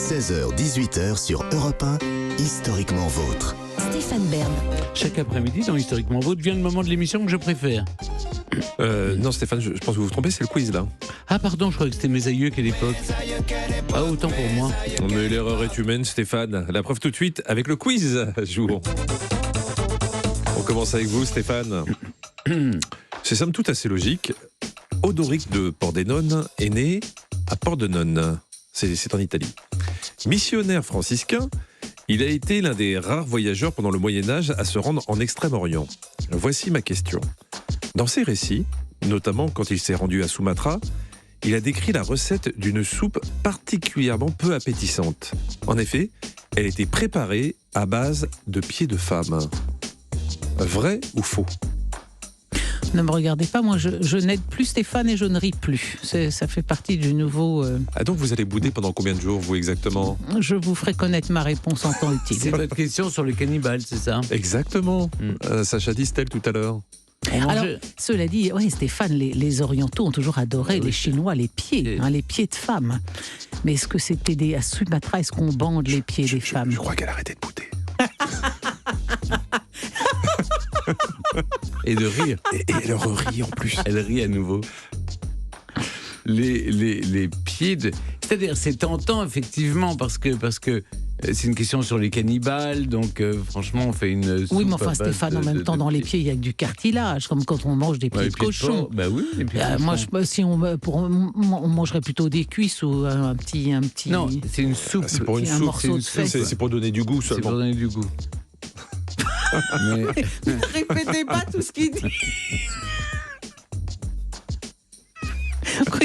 16h-18h sur Europe 1, Historiquement Vôtre. Stéphane Bern. Chaque après-midi, dans Historiquement Vôtre, vient le moment de l'émission que je préfère. Non Stéphane, je pense que vous vous trompez, c'est le quiz là. Ah pardon, je croyais que c'était mes aïeux qu'à l'époque. Ah, autant pour moi. Mais l'erreur est humaine Stéphane. La preuve tout de suite avec le quiz. Jouons. On commence avec vous Stéphane. C'est somme toute assez logique. Odoric de Pordenone est né à Pordenone. C'est en Italie. Missionnaire franciscain, il a été l'un des rares voyageurs pendant le Moyen-Âge à se rendre en Extrême-Orient. Voici ma question. Dans ses récits, notamment quand il s'est rendu à Sumatra, il a décrit la recette d'une soupe particulièrement peu appétissante. En effet, elle était préparée à base de pieds de femme. Vrai ou faux ? Ne me regardez pas, moi je n'aide plus Stéphane et je ne ris plus. Ça fait partie du nouveau... Ah donc vous allez bouder pendant combien de jours, vous exactement ? Je vous ferai connaître ma réponse en temps utile. C'est votre question sur les cannibales, c'est ça ? Exactement. Sacha Distel tout à l'heure. Alors, cela dit, ouais, Stéphane, les Orientaux ont toujours adoré, les Chinois, les pieds de femmes. Mais est-ce que c'était à Sumatra, est-ce qu'on bande les pieds des femmes ? Je crois qu'elle a arrêté de bouder. Et de rire. Et elle rit en plus. Elle rit à nouveau. Les pieds de... C'est-à-dire, c'est tentant, effectivement, parce que c'est une question sur les cannibales, donc franchement, on fait une... Oui, mais enfin, Stéphane, en même temps, dans les pieds, il y a que du cartilage, comme quand on mange des pieds de cochon. Bah oui, les pieds de moi, si on mangerait plutôt des cuisses ou un petit... Non, c'est une soupe. C'est pour une un soupe. morceau de fesse. C'est pour donner du goût C'est seulement. pour donner du goût. Mais... Ne répétez pas tout ce qu'il dit.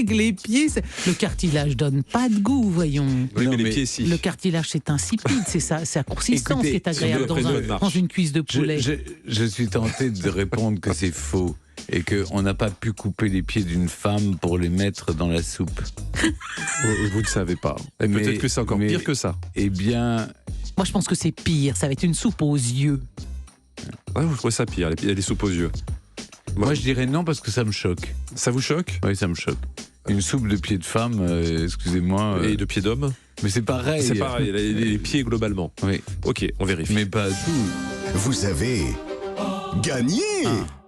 Les pieds, le cartilage donne pas de goût, voyons. Oui, Non, mais les mais pieds, si. Le cartilage, c'est insipide, c'est sa consistance qui est agréable dans une cuisse de poulet. Je suis tenté de répondre que c'est faux et qu'on n'a pas pu couper les pieds d'une femme pour les mettre dans la soupe. Vous ne savez pas. Et peut-être que c'est encore pire que ça. Eh bien... Moi, je pense que c'est pire. Ça va être une soupe aux yeux. Ouais, vous trouvez ça pire, les soupes aux yeux. Moi, je dirais non parce que ça me choque. Ça vous choque ? Oui, ça me choque. Une soupe de pieds de femme, excusez-moi. Et de pieds d'homme ? Mais c'est pareil. C'est pareil, les pieds globalement. Oui. Ok, on vérifie. Mais pas tout. Vous avez gagné.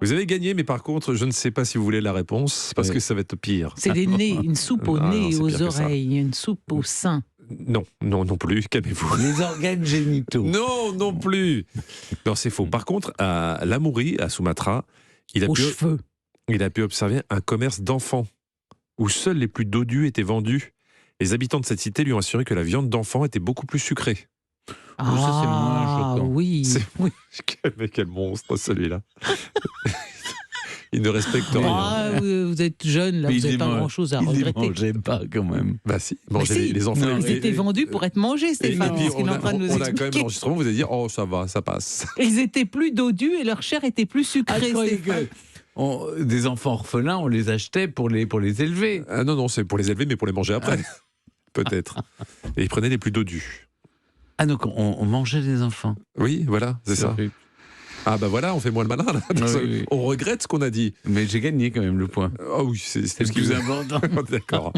Vous avez gagné, mais par contre, je ne sais pas si vous voulez la réponse, parce que ça va être pire. C'est des nez, une soupe au nez et aux oreilles, une soupe au sein. Non plus, calmez-vous. Les organes génitaux. Non plus. Non, c'est faux. Par contre, à Lamourie, à Sumatra, il a pu observer un commerce d'enfants où seuls les plus dodus étaient vendus. Les habitants de cette cité lui ont assuré que la viande d'enfant était beaucoup plus sucrée. Ça, c'est moins choquant. Oui. Quel monstre celui-là. Il ne respecte rien. Vous êtes jeune, là, vous n'avez pas grand-chose à regretter. Ils ne mangeaient pas quand même. Bah si, les enfants. Ils étaient vendus pour être mangés, Stéphane. Et puis, on a quand même l'enregistrement, vous allez dire, oh ça va, ça passe. Ils étaient plus dodus et leur chair était plus sucrée. Des enfants orphelins, on les achetait pour les élever. Ah non, c'est pour les élever, mais pour les manger après. Peut-être. Et ils prenaient les plus dodus. Ah donc on mangeait les enfants. Oui, voilà, c'est ça. Horrible. Ah bah voilà, on fait moins le malin là. Oui. On regrette ce qu'on a dit. Mais j'ai gagné quand même le point. Ah oui, c'est ce qui vous important. D'accord.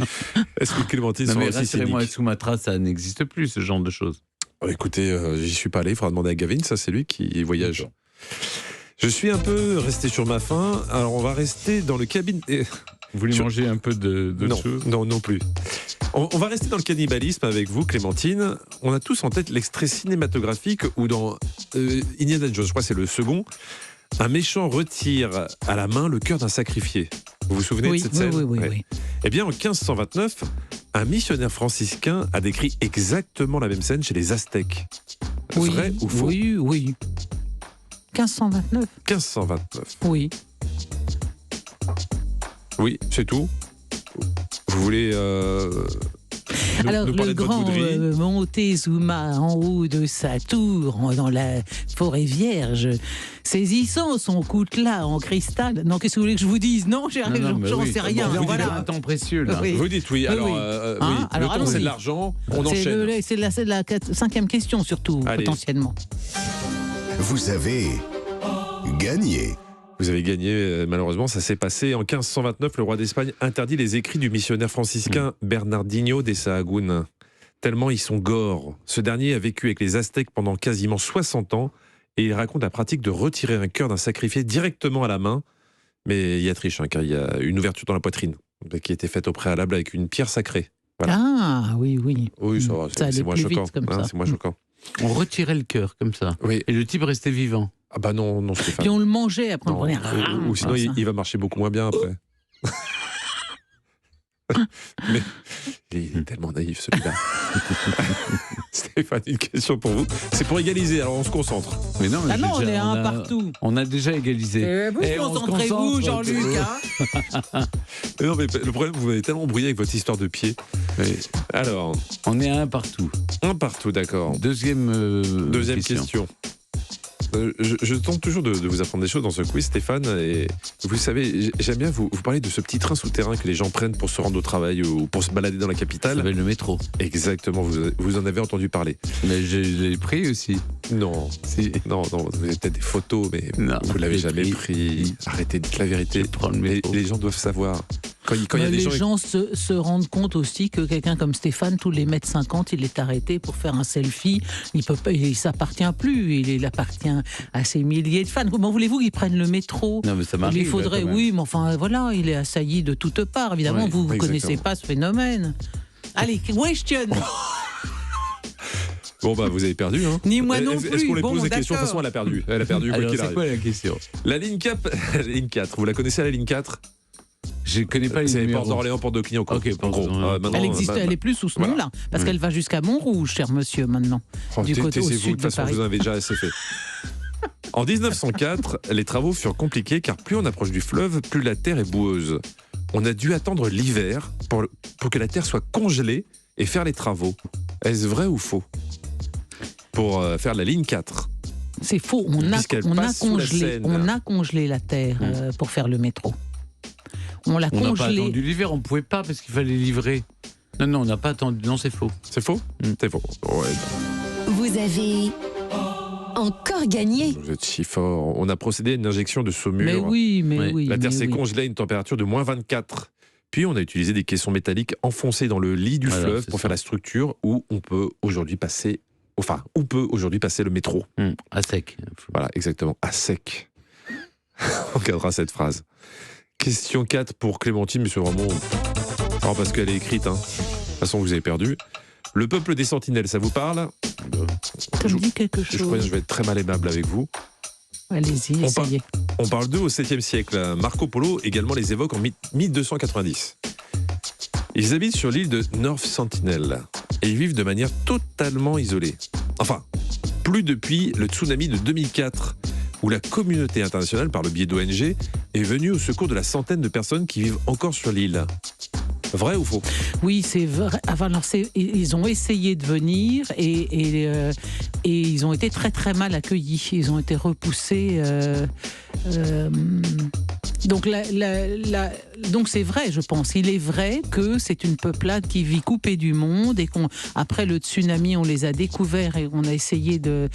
Est-ce que Clémentine Non, soit mais aussi rassurez-moi, à cynique ? Sumatra, ça n'existe plus, ce genre de choses. Écoutez, j'y suis pas allé, il faudra demander à Gavin, ça c'est lui qui voyage. Je suis un peu resté sur ma faim, alors on va rester dans le cabine... Vous voulez manger un peu de choses ? Non plus. On va rester dans le cannibalisme avec vous, Clémentine. On a tous en tête l'extrait cinématographique où dans Indiana Jones, je crois que c'est le second, un méchant retire à la main le cœur d'un sacrifié. Vous vous souvenez de cette scène ? Oui. Eh bien, en 1529, un missionnaire franciscain a décrit exactement la même scène chez les Aztèques. Vrai ou faux ? Oui. 1529 ? 1529. Oui. Oui, c'est tout. Vous voulez Alors, nous parler le de votre grand bouderie Montezuma, en haut de sa tour, dans la forêt vierge, saisissant son coutelas en cristal. Non, qu'est-ce que vous voulez que je vous dise ? Non, j'en sais rien. Bon, Voilà. un temps précieux, là. Oui. Vous dites oui. Alors, oui. Alors, le temps, c'est de l'argent. On enchaîne. C'est la 5e question, surtout, Allez. potentiellement. Vous avez gagné. Vous avez gagné, malheureusement, ça s'est passé en 1529. Le roi d'Espagne interdit les écrits du missionnaire franciscain Bernardino de Sahagún. tellement ils sont gore. Ce dernier a vécu avec les Aztèques pendant quasiment 60 ans et il raconte la pratique de retirer un cœur d'un sacrifié directement à la main. Mais il y a triche, car il y a une ouverture dans la poitrine qui a été faite au préalable avec une pierre sacrée. Voilà. Ah, oui. Oui, ça va, c'est moins choquant. C'est moins choquant. On retirait le cœur comme ça. Oui. Et le type restait vivant. Ah bah non, Stéphane. Puis on le mangeait après. Non, ou sinon, il va marcher beaucoup moins bien après. Mais il est tellement naïf celui-là. Stéphane, une question pour vous. C'est pour égaliser, alors on se concentre. Mais non, on est un partout. On a déjà égalisé. Concentrez-vous, Jean-Luc. Non, mais le problème, vous m'avez tellement brouillé avec votre histoire de pied. Oui. Alors, on est à un partout. Un partout, d'accord. Deuxième question. Je tente toujours de vous apprendre des choses dans ce quiz, Stéphane. Et vous savez, j'aime bien vous parler de ce petit train souterrain que les gens prennent pour se rendre au travail ou pour se balader dans la capitale. Ça s'appelle le métro. Exactement, vous en avez entendu parler. Mais je l'ai pris aussi. Non, non, vous avez peut-être des photos, mais non, vous ne l'avez jamais pris. Arrêtez, dites la vérité. Les gens doivent savoir. Quand il y a des gens se rendent compte aussi que quelqu'un comme Stéphane, tous les mètres 50, il est arrêté pour faire un selfie. Il s'appartient plus. Il appartient à ces milliers de fans. Comment voulez-vous qu'ils prennent le métro? Non, mais ça m'arrive. Il faudrait, oui, mais enfin voilà, il est assailli de toutes parts. Évidemment, oui, vous ne connaissez pas ce phénomène. Allez, question. Bon bah vous avez perdu hein. Ni moi non plus. Est-ce qu'on les pose des questions? De toute façon elle a perdu. Elle a perdu quoi qu'il arrive. C'est quoi la question? La ligne 4, vous la connaissez la ligne 4? Je ne connais pas les numéros. C'est numéros. Porte d'Orléans, Porte de Clignancourt. Ok, en gros. Elle existe, elle est plus sous ce nom-là, parce qu'elle va jusqu'à Montrouge, cher monsieur, maintenant. Du côté au sud de toute façon, vous en avez déjà assez fait. En 1904, les travaux furent compliqués car plus on approche du fleuve, plus la terre est boueuse. On a dû attendre l'hiver pour que la terre soit congelée et faire les travaux. Est-ce vrai ou faux? Pour faire la ligne 4. C'est faux. On a congelé la terre pour faire le métro. On l'a congelé. On n'a pas attendu l'hiver, on ne pouvait pas parce qu'il fallait livrer. Non, on n'a pas attendu. Non, c'est faux. C'est faux? C'est faux. Ouais. Vous avez encore gagné. Vous êtes si fort. On a procédé à une injection de saumure. Mais oui. La terre s'est congelée à une température de moins 24. Puis on a utilisé des caissons métalliques enfoncés dans le lit du fleuve pour faire la structure où on peut aujourd'hui passer. Enfin, où peut aujourd'hui passer le métro. À sec. Voilà, exactement, à sec. On gardera cette phrase. Question 4 pour Clémentine, monsieur Ramon. Alors parce qu'elle est écrite, hein. De toute façon, vous avez perdu. Le peuple des sentinelles, ça vous parle? Ça me dit quelque chose. Je crois que je vais être très mal aimable avec vous. Allez-y, essayez. On parle d'eux au 7e siècle. Marco Polo également les évoque en 1290. Ils habitent sur l'île de North Sentinel et ils vivent de manière totalement isolée. Enfin, plus depuis le tsunami de 2004, où la communauté internationale, par le biais d'ONG, est venue au secours de la centaine de personnes qui vivent encore sur l'île. Vrai ou faux? Oui, c'est vrai. Enfin, alors ils ont essayé de venir et ils ont été très très mal accueillis. Ils ont été repoussés. Donc c'est vrai, je pense. Il est vrai que c'est une peuplade qui vit coupée du monde et qu'après le tsunami, on les a découverts et on a essayé de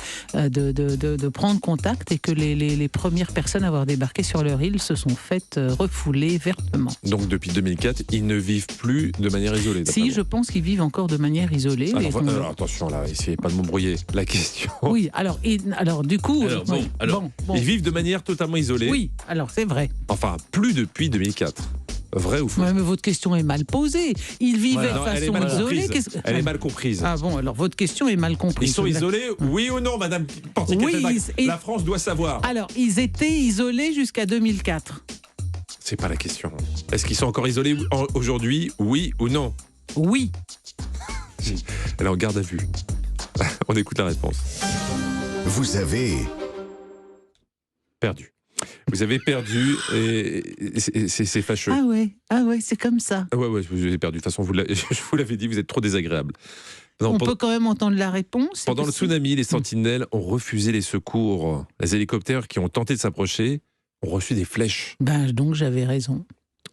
prendre contact et que les premières personnes à avoir débarqué sur leur île se sont faites refouler vertement. Donc depuis 2004, ils ne vivent plus de manière isolée? Si, je pense qu'ils vivent encore de manière isolée. Alors attention là, essayez pas de m'embrouiller. La question. Oui, alors du coup... Ils vivent de manière totalement isolée. Oui, alors c'est vrai. Enfin, plus depuis 2004. Vrai ou faux? Ouais, mais votre question est mal posée. Ils vivaient de façon isolée. Elle est mal comprise. Ah bon, alors votre question est mal comprise. Ils sont isolés, oui ou non, madame Portier-Kettelbach? La France doit savoir. Alors, ils étaient isolés jusqu'à 2004. C'est pas la question. Est-ce qu'ils sont encore isolés aujourd'hui, oui ou non? Oui. Elle est en garde à vue. On écoute la réponse. Vous avez perdu. Vous avez perdu et c'est fâcheux. Ah ouais, c'est comme ça. Ouais, vous avez perdu. De toute façon, je vous l'avais dit, vous êtes trop désagréable. On peut quand même entendre la réponse. Pendant le tsunami, les sentinelles ont refusé les secours. Les hélicoptères qui ont tenté de s'approcher ont reçu des flèches. Donc j'avais raison.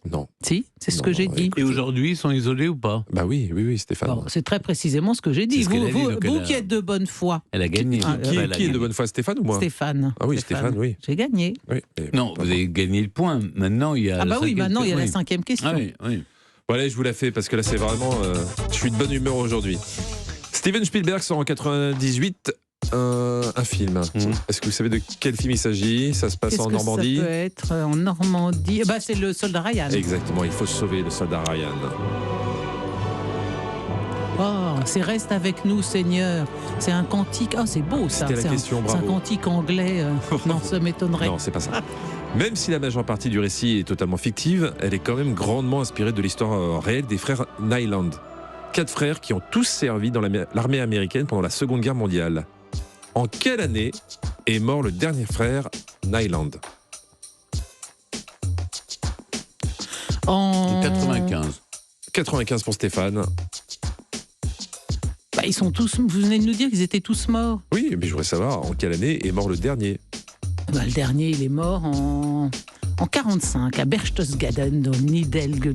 Non. Si, c'est ce que j'ai dit. Et aujourd'hui, ils sont isolés ou pas? Bah oui, Stéphane. Bon, c'est très précisément ce que j'ai dit. Vous qui êtes de bonne foi. Elle a gagné. Qui est de bonne foi, Stéphane ou moi? Stéphane. Ah oui, Stéphane, oui. J'ai gagné. Oui, non, vous avez gagné le point. Maintenant, il y a. Maintenant, il y a la 5e question. Ah oui. Bon, allez, je vous la fais parce que là, c'est vraiment. Je suis de bonne humeur aujourd'hui. Steven Spielberg sort en 98 un film. Est-ce que vous savez de quel film il s'agit? Ça se passe Qu'est-ce en que Normandie. Ça peut être en Normandie. Bah, c'est le soldat Ryan. Exactement, il faut sauver le soldat Ryan. Oh, c'est Reste avec nous, Seigneur. C'est un cantique. Oh, c'est beau ça. C'était la question, C'est un bravo. cantique anglais. Non, ça m'étonnerait. Non, c'est pas ça. Même si la majeure partie du récit est totalement fictive, elle est quand même grandement inspirée de l'histoire réelle des frères Nyland. 4 frères qui ont tous servi dans l'armée américaine pendant la Seconde Guerre mondiale. En quelle année est mort le dernier frère Nyland? En 95. 95 pour Stéphane. Bah, ils sont tous. Vous venez de nous dire qu'ils étaient tous morts. Oui, mais je voudrais savoir en quelle année est mort le dernier. Bah, le dernier, il est mort en 45 à Berchtesgaden, dans Nid d'Aigle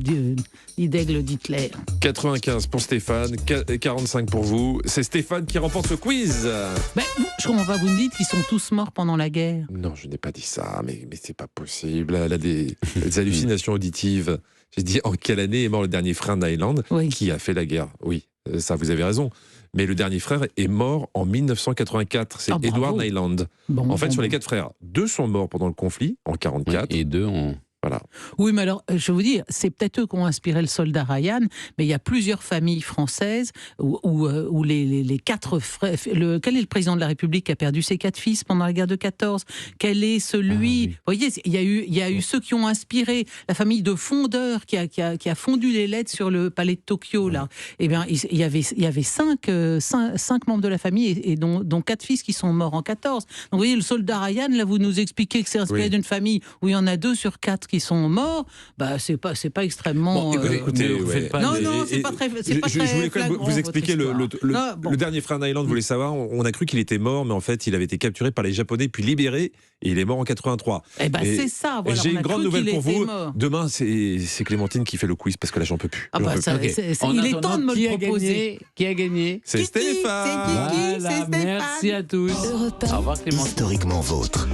d'Hitler. 95 pour Stéphane, 45 pour vous. C'est Stéphane qui remporte le quiz. Ben, je comprends pas, vous me dites qu'ils sont tous morts pendant la guerre. Non, je n'ai pas dit ça, mais c'est pas possible. Elle a des hallucinations auditives. J'ai dit en quelle année est mort le dernier frère Nyland Oui. qui a fait la guerre. Oui, ça vous avez raison. Mais le dernier frère est mort en 1984. C'est Ah, bravo. Edward Nyland. Bon, En fait, bon, sur les bon. 4 frères, 2 sont morts pendant le conflit en 44. Et 2 ont. Voilà. Oui, mais alors, je vais vous dire, c'est peut-être eux qui ont inspiré le soldat Ryan, mais il y a plusieurs familles françaises où les 4 frères. Quel est le président de la République qui a perdu ses 4 fils pendant la guerre de 14? Quel est celui. Vous voyez, il y a eu ceux qui ont inspiré la famille de fondeurs qui a fondu les lettres sur le palais de Tokyo, là. Eh bien, il y avait 5 membres de la famille, et dont 4 fils qui sont morts en 14. Donc, vous voyez, le soldat Ryan, là, vous nous expliquez que c'est inspiré Oui. d'une famille où il y en a 2 sur 4 qui sont morts, bah c'est pas extrêmement. Bon, écoutez, ouais. faites pas Non, des- non, c'est pas très. C'est pas je très voulais quand même flagrant, vous expliquer votre histoire. Ah, bon. le dernier frère Nyland, vous voulez savoir, on a cru qu'il était mort, mais en fait, il avait été capturé par les Japonais, puis libéré, et il est mort en 83. Eh ben, Et- c'est ça. Voilà, J'ai on une a grande cru nouvelle qu'il pour était vous. mort. Demain, c'est Clémentine qui fait le quiz, parce que là, j'en peux plus. Ah J'en bah, peux ça, plus. En il est attendant, temps de me qui le a proposer. gagné Qui a gagné? C'est Kiki, Stéphane. c'est Kiki. Voilà, c'est Stéphane. merci à tous. Europe 1. Au revoir Clément. Historiquement vôtre.